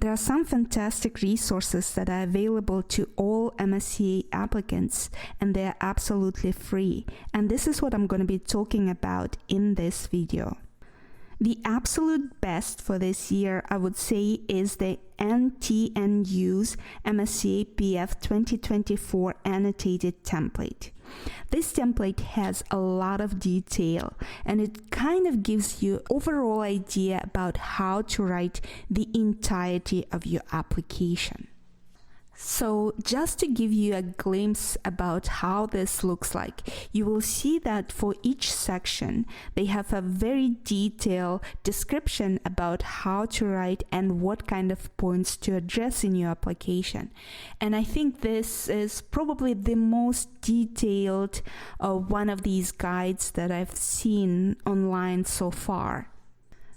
There are some fantastic resources that are available to all MSCA applicants, and they are absolutely free. And this is what I'm going to be talking about in this video. The absolute best for this year, I would say, is the NTNU's MSCA PF 2024 annotated template. This template has a lot of detail, and it kind of gives you an overall idea about how to write the entirety of your application. So just to give you a glimpse about how this looks like, you will see that for each section, they have a very detailed description about how to write and what kind of points to address in your application. And I think this is probably the most detailed one of these guides that I've seen online so far.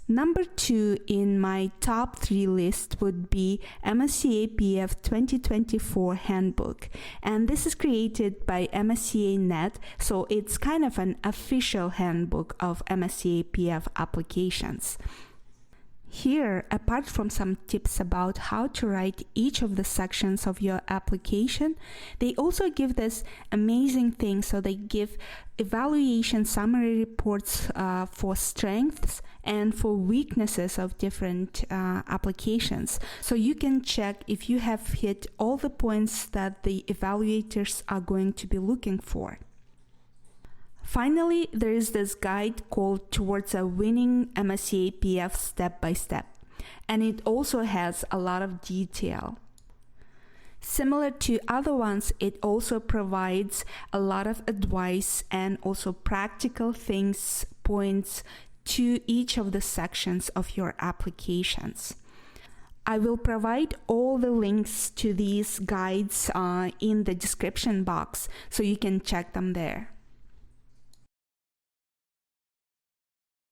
Number 2 in my top 3 list would be MSCA PF 2024 Handbook, and this is created by MSCA Net, so it's kind of an official handbook of MSCA PF applications. Here, apart from some tips about how to write each of the sections of your application, they also give this amazing thing. So they give evaluation summary reports for strengths and for weaknesses of different applications. So you can check if you have hit all the points that the evaluators are going to be looking for. Finally, there is this guide called Towards a Winning MSCA PF Step by Step, and it also has a lot of detail. Similar to other ones, it also provides a lot of advice and also practical things, points to each of the sections of your applications. I will provide all the links to these guides in the description box, so you can check them there.